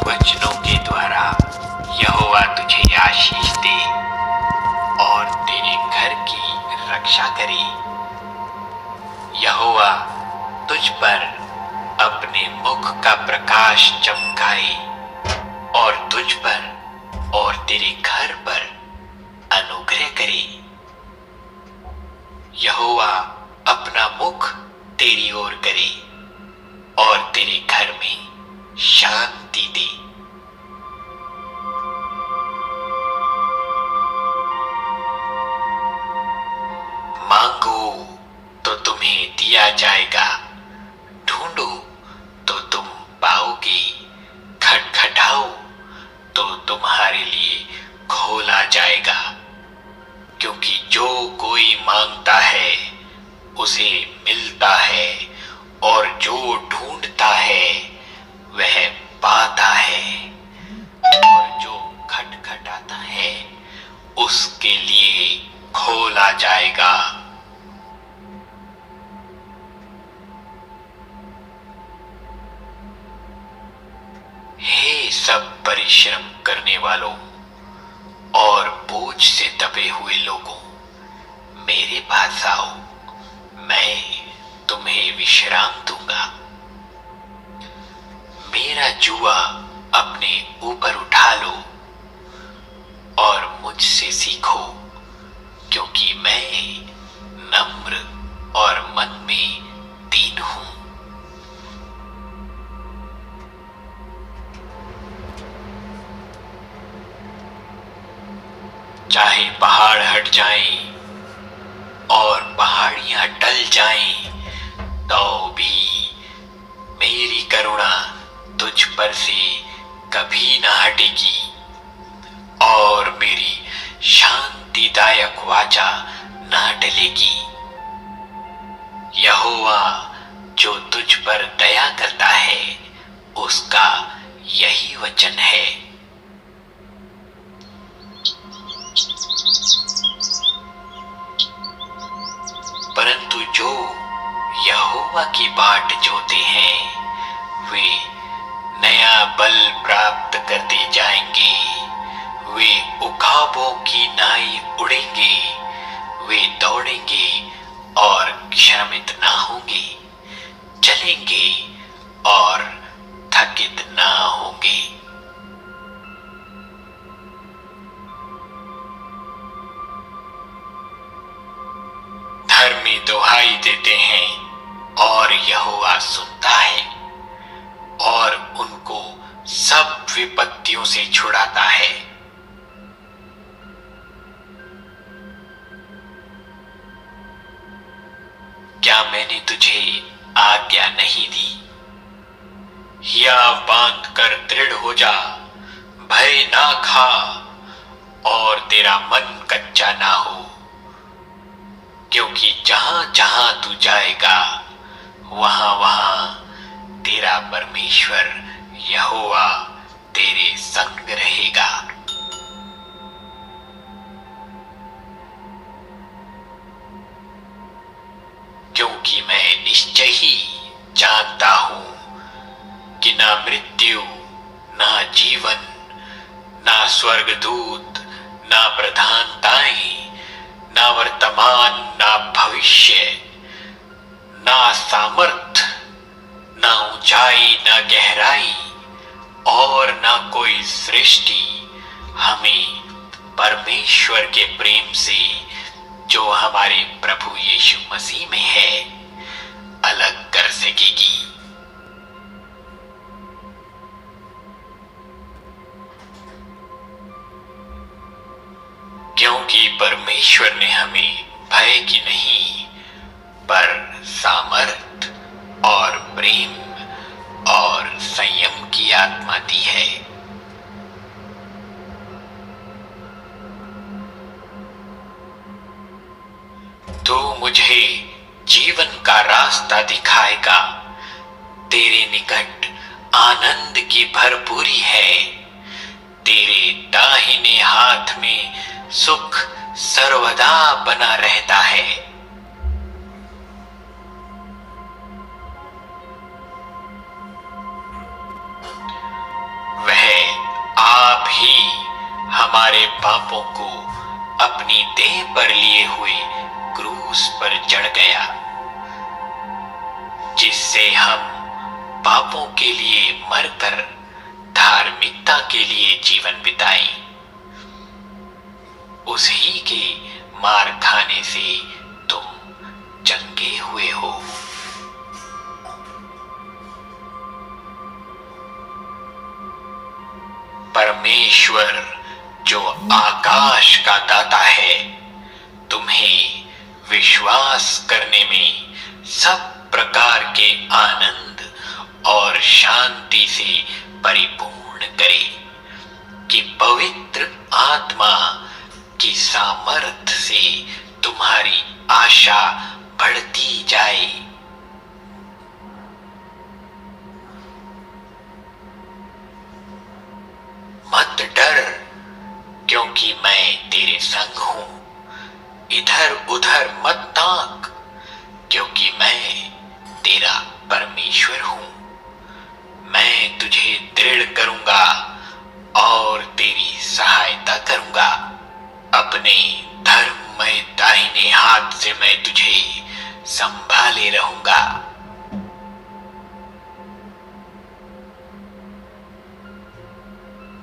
वचनों के द्वारा यहोवा तुझे आशीष दे और तेरे घर की रक्षा करे। यहोवा तुझ पर अपने मुख का प्रकाश चमकाए और तुझ पर और तेरे घर पर अनुग्रह करे। यहोवा अपना मुख तेरी ओर करे और तेरे घर में शांति दे। मांगो तो तुम्हें दिया जाएगा, ढूंढो तो तुम पाओगे, खटखटाओ तो तुम्हारे लिए खोला जाएगा। क्योंकि जो कोई मांगता है उसे मिलता है और जो ढूंढता है वह पाता है और जो खटखटाता है उसके लिए खोला जाएगा। हे सब परिश्रम करने वालों और बोझ से दबे हुए लोगों, मेरे पास आओ, मैं तुम्हें विश्राम दूंगा। मेरा जुआ अपने ऊपर उठा लो और मुझसे सीखो, क्योंकि मैं नम्र और मन में दीन हूं। चाहे पहाड़ हट जाएं और पहाड़ियां टल जाएं, तो भी मेरी करुणा तुझ पर से कभी ना हटेगी और मेरी शांतिदायक वाचा ना टलेगी। यहोवा जो तुझ पर दया करता है उसका यही वचन है। परंतु जो यहोवा की बाट जोते हैं वे नया बल प्राप्त करते जाएंगे। वे उकाबों की नाई उड़ेंगे, वे दौड़ेंगे और श्रमित ना होंगे, चलेंगे और थकित ना होंगे। धर्मी दुहाई देते हैं और यहोवा सुनता है और उनको सब विपत्तियों से छुड़ाता है। क्या मैंने तुझे आज्ञा नहीं दी? हिया बांध कर दृढ़ हो जा, भय ना खा और तेरा मन कच्चा ना हो, क्योंकि जहां जहां तू जाएगा वहां वहां तेरा परमेश्वर यहोवा तेरे संग रहेगा। क्योंकि मैं निश्चय ही जानता हूं कि ना मृत्यु, ना जीवन, ना स्वर्गदूत, ना प्रधानताएं, ना वर्तमान, ना भविष्य, ना सामर्थ, ना ऊंचाई, ना गहराई और ना कोई सृष्टि हमें परमेश्वर के प्रेम से जो हमारे प्रभु यीशु मसीह में है अलग कर सकेगी। क्योंकि परमेश्वर ने हमें भय की नहीं पर सामर्थ और प्रेम और संयम की आत्मा दी है। तू मुझे जीवन का रास्ता दिखाएगा, तेरे निकट आनंद की भरपूरी है, तेरे दाहिने हाथ में सुख सर्वदा बना रहता है। वह हमारे पापों को अपनी देह पर लिए हुए क्रूस पर चढ़ गया, जिससे हम पापों के लिए मरकर धार्मिकता के लिए जीवन बिताएं। उसी के मार खाने से तुम चंगे हुए हो। परमेश्वर जो आकाश का दाता है, तुम्हें विश्वास करने में सब प्रकार के आनंद और शांति से परिपूर्ण करे, कि पवित्र आत्मा की सामर्थ्य से तुम्हारी आशा बढ़ती जाए। मत डर, क्योंकि मैं तेरे संग हूं। इधर उधर मत ताक, क्योंकि मैं तेरा परमेश्वर हूं। मैं तुझे दृढ़ करूंगा और तेरी सहायता करूंगा। अपने धर्ममय दाहिने हाथ से मैं तुझे संभाले रहूंगा।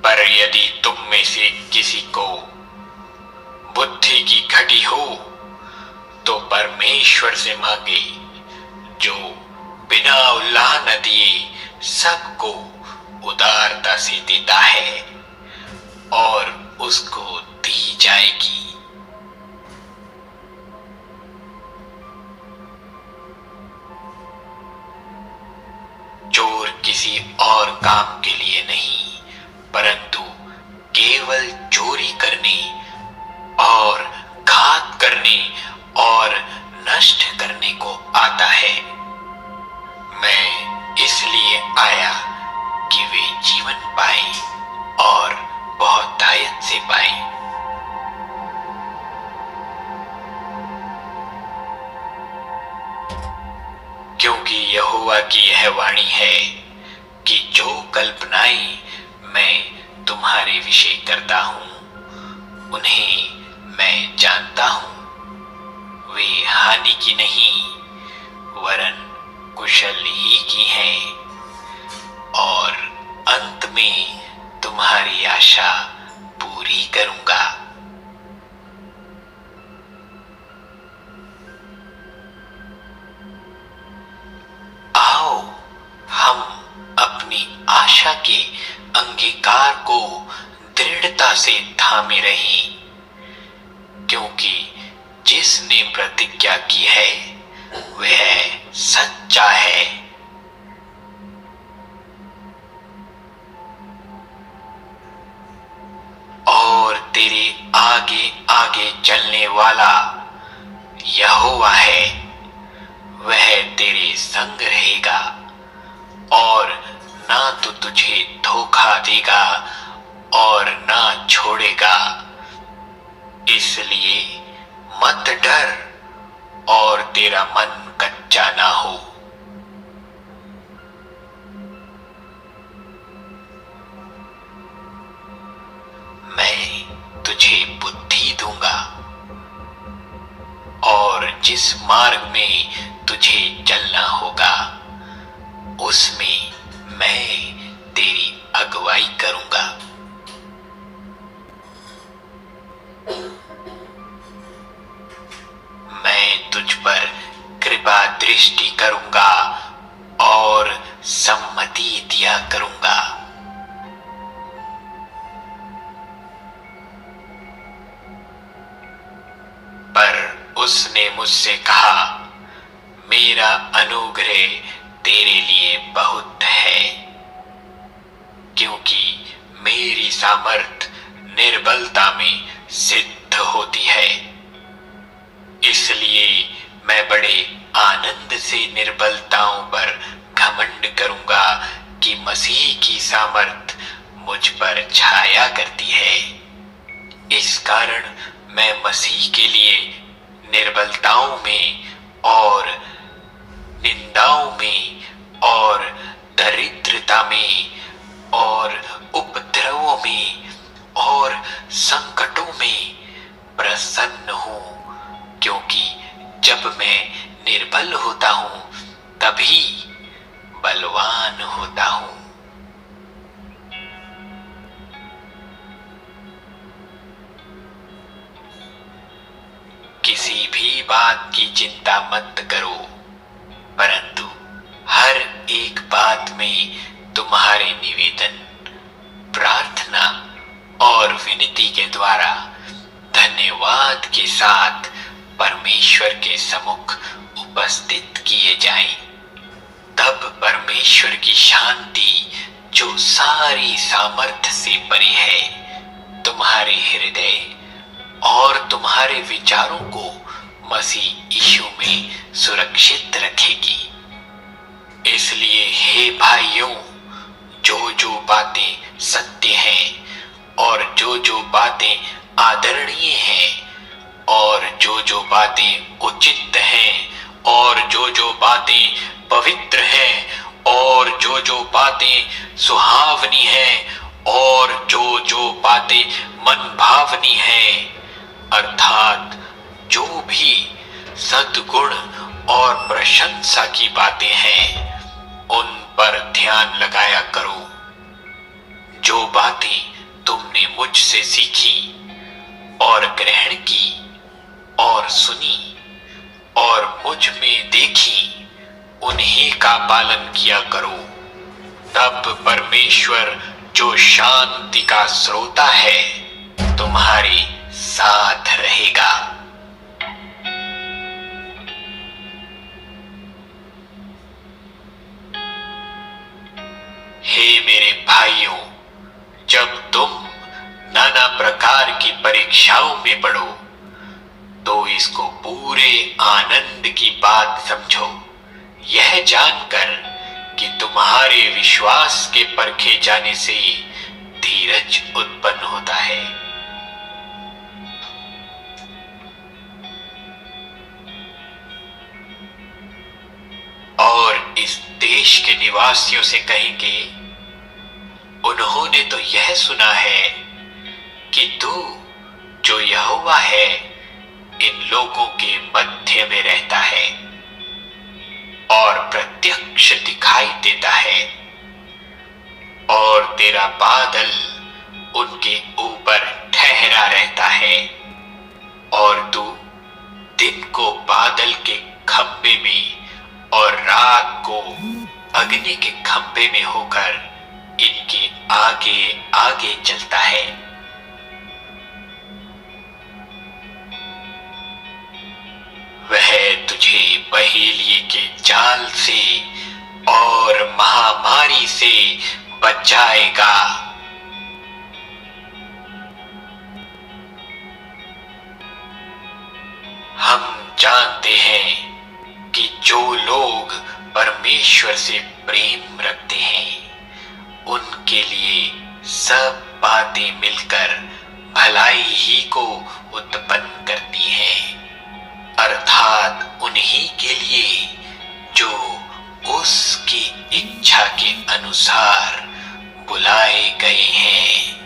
पर यदि तुम में से किसी को बुद्धि की घटी हो, तो परमेश्वर से मांगे, जो बिना उल्लाह न दिए सबको उदारता से देता है, और उसको दी जाएगी। चोर किसी और काम के लिए नहीं, परंतु केवल चोरी करने और घात करने और नष्ट करने को आता है। मैं इसलिए आया कि वे जीवन पाए और बहुतायत से पाए। क्योंकि यहोवा की यह वाणी है कि जो कल्पनाएं मैं तुम्हारे विषय करता हूं, उन्हें मैं जानता हूं। वे हानि की नहीं, वरन कुशल ही की हैं, और अंत में तुम्हारी आशा पूरी करूंगा। आओ हम अपनी आशा के अंगीकार को दृढ़ता से थामे रहें, क्योंकि जिसने प्रतिज्ञा की है वह सच्चा है। और तेरे आगे आगे चलने वाला यहोवा है, वह तेरे संग रहेगा और ना तो तुझे धोखा देगा और ना छोड़ेगा। इसलिए मत डर और तेरा मन कच्चा ना हो। मैं तुझे बुद्धि दूंगा, और जिस मार्ग में तुझे चलना होगा उसमें मैं तेरी अगुवाई करूंगा। मैं तुझ पर कृपा दृष्टि करूंगा और सम्मति दिया करूंगा। पर उसने मुझसे कहा, मेरा अनुग्रह तेरे लिए बहुत है, क्योंकि मेरी सामर्थ निर्बलता में सिद्ध होती है। इसलिए मैं बड़े आनंद से निर्बलताओं पर घमंड करूंगा कि मसीह की सामर्थ मुझ पर छाया करती है। इस कारण मैं मसीह के लिए निर्बलताओं में और निंदाओं में और दरिद्रता में और उपद्रवों में और बड़ी बात की चिंता मत करो, परंतु हर एक बात में तुम्हारे निवेदन, प्रार्थना और विनती के द्वारा धन्यवाद के साथ परमेश्वर के सम्मुख उपस्थित किए जाएं। तब परमेश्वर की शांति, जो सारी सामर्थ्य से परे है, तुम्हारे हृदय और तुम्हारे विचारों को मसीह यीशु में सुरक्षित रखेगी। इसलिए हे भाइयों, जो जो बातें सत्य हैं और जो जो बातें आदरणीय हैं और जो जो बातें उचित हैं और जो जो बातें पवित्र हैं और जो जो बातें सुहावनी हैं और जो जो बातें मनभावनी हैं, अर्थात जो भी सद्गुण और प्रशंसा की बातें हैं, उन पर ध्यान लगाया करो। जो बातें तुमने मुझसे सीखी और ग्रहण की और सुनी और मुझ में देखी, उन्हीं का पालन किया करो। तब परमेश्वर, जो शांति का स्रोता है, तुम्हारे साथ रहेगा। हे मेरे भाइयों, जब तुम नाना प्रकार की परीक्षाओं में पड़ो, तो इसको पूरे आनंद की बात समझो, यह जानकर कि तुम्हारे विश्वास के परखे जाने से धीरज उत्पन्न होता है। और इस देश के निवासियों से कहेंगे, उन्होंने तो यह सुना है कि तू, जो यहोवा है, इन लोगों के मध्य में रहता है और प्रत्यक्ष दिखाई देता है, और तेरा बादल उनके ऊपर ठहरा रहता है, और तू दिन को बादल के खंभे में और रात को अग्नि के खंभे में होकर इनके आगे आगे चलता है। वह तुझे पहेलिए के जाल से और महामारी से बचाएगा। हम जानते हैं कि जो लोग परमेश्वर से प्रेम रखते हैं, उनके लिए सब बातें मिलकर भलाई ही को उत्पन्न करती हैं, अर्थात उन्हीं के लिए जो उसकी इच्छा के अनुसार बुलाए गए हैं।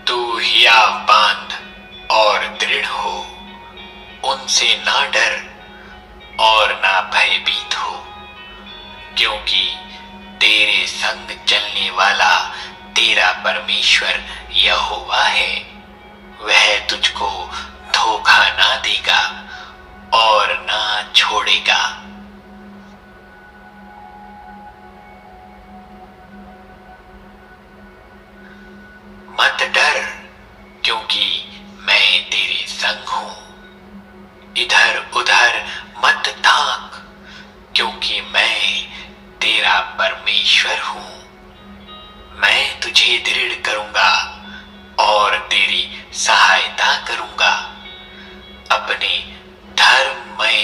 तू हियाव बांध और दृढ़ हो, उनसे ना डर और ना भयभीत हो, क्योंकि तेरे संग चलने वाला तेरा परमेश्वर यहोवा है। वह तुझको धोखा ना देगा और ना छोड़ेगा। मत डर, क्योंकि मैं तेरे संग हूं। इधर उधर मत ताक, क्योंकि मैं तेरा परमेश्वर हूं। मैं तुझे दृढ़ करूंगा और तेरी सहायता करूंगा। अपने धर्ममय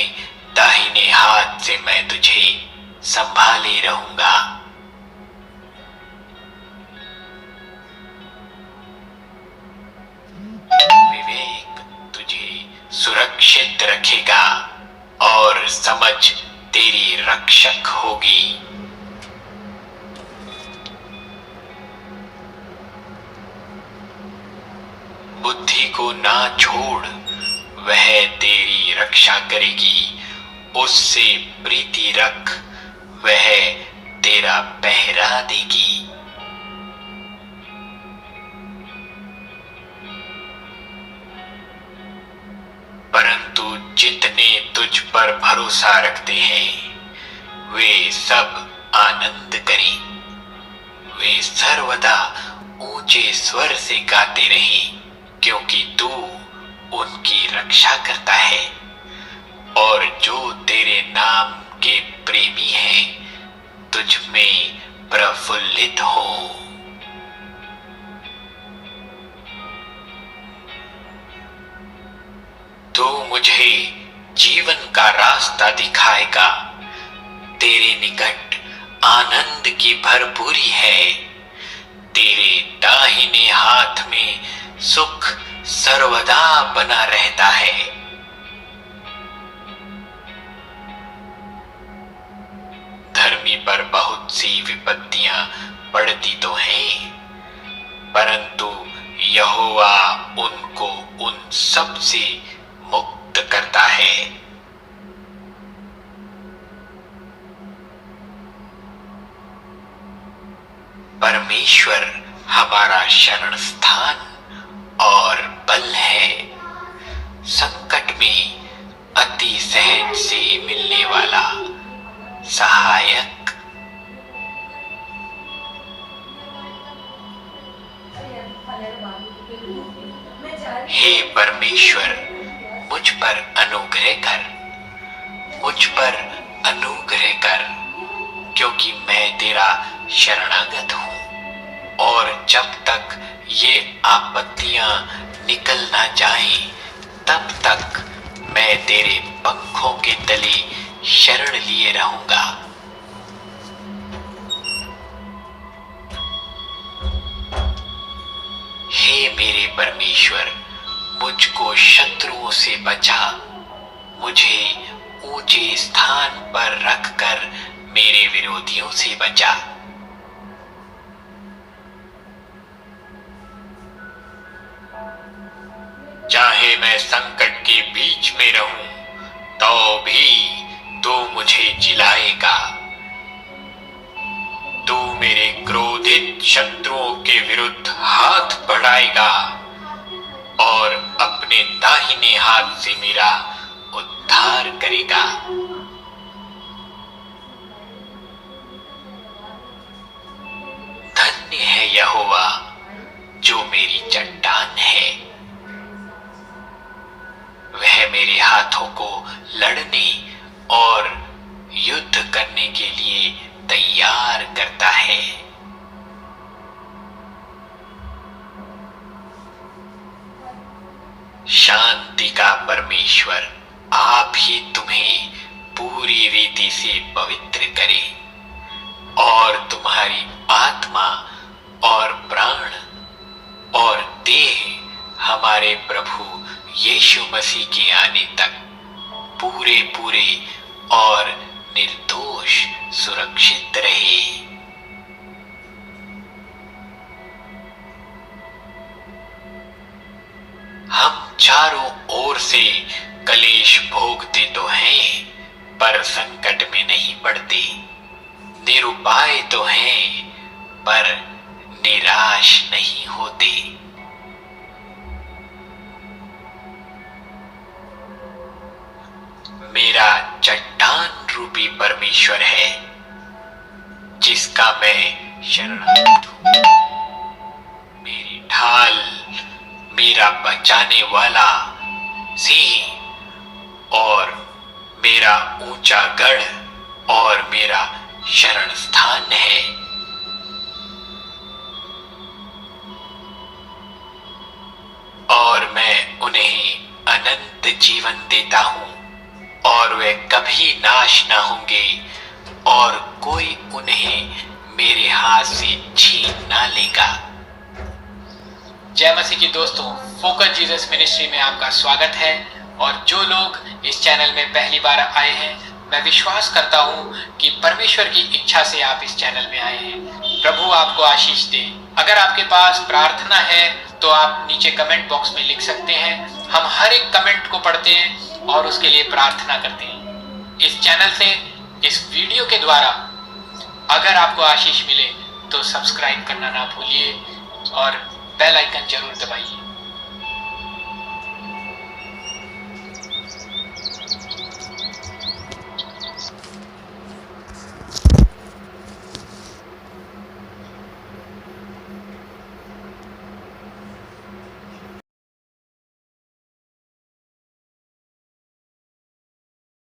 दाहिने हाथ से मैं तुझे संभाले रहूंगा। विवेक तुझे सुरक्षित रखेगा और समझ तेरी रक्षक होगी। बुद्धि को ना छोड़, वह तेरी रक्षा करेगी। उससे प्रीति रख, वह तेरा पहरा देगी। परंतु जितने तुझ पर भरोसा रखते हैं वे सब आनंद करें। वे सर्वदा ऊंचे स्वर से गाते रहें, क्योंकि तू उनकी रक्षा करता है और जो तेरे नाम के प्रेमी हैं तुझ में प्रफुल्लित हो। तू मुझे जीवन का रास्ता दिखाएगा। तेरे निकट आनंद की भरपूरी है। तेरे दाहिने हाथ में सुख सर्वदा बना रहता है। धर्मी पर बहुत सी विपत्तियां पड़ती तो हैं, परंतु यहोवा उनको उन सब से मुक्त करता है। परमेश्वर हमारा शरण स्थान और बल है। संकट में अति सहज से मिलने वाला सहायक। हे परमेश्वर, मुझ पर अनुग्रह कर, मुझ पर अनुग्रह कर, क्योंकि मैं तेरा शरणागत हूं। और जब तक ये आपत्तियां निकल ना जाएं, तब तक मैं तेरे पंखों के तले शरण लिए रहूंगा। हे मेरे परमेश्वर, मुझको शत्रुओं से बचा। मुझे ऊंचे स्थान पर रखकर मेरे विरोधियों से बचा। चाहे मैं संकट के बीच में रहूं, तो भी तू मुझे जिलाएगा। तू मेरे क्रोधित शत्रुओं के विरुद्ध हाथ बढ़ाएगा और अपने दाहिने हाथ से मेरा उद्धार करेगा। धन्य है यहोवा जो मेरी चट्टान है। वह मेरे हाथों को लड़ने और युद्ध करने के लिए तैयार करता है। शांति का परमेश्वर आप ही तुम्हें पूरी रीति से पवित्र करे और तुम्हारी आत्मा और प्राण और देह हमारे प्रभु यीशु मसीह के आने तक पूरे पूरे और निर्दोष सुरक्षित रहे। हम चारों ओर से कलेश भोगते तो हैं, पर संकट में नहीं पड़ते। निरुपाय तो हैं, पर निराश नहीं होते। मेरा चट्टान रूपी परमेश्वर है, जिसका मैं शरणागत हूं। मेरी ढाल, मेरा बचाने वाला सिंह और मेरा ऊंचा गढ़ और मेरा शरण स्थान है। और मैं उन्हें अनंत जीवन देता हूं और वे कभी नाश ना होंगे और कोई उन्हें मेरे हाथ से छीन ना लेगा। जय मसीह की दोस्तों, फोकस जीसस मिनिस्ट्री में आपका स्वागत है। और जो लोग इस चैनल में पहली बार आए हैं, मैं विश्वास करता हूं कि परमेश्वर की इच्छा से आप इस चैनल में आए हैं। प्रभु आपको आशीष दे। अगर आपके पास प्रार्थना है तो आप नीचे कमेंट बॉक्स में लिख सकते हैं। हम हर एक कमेंट को पढ़ते हैं और उसके लिए प्रार्थना करते हैं। इस चैनल से, इस वीडियो के द्वारा अगर आपको आशीष मिले तो सब्सक्राइब करना ना भूलिए और बेल आइकन जरूर दबाइए।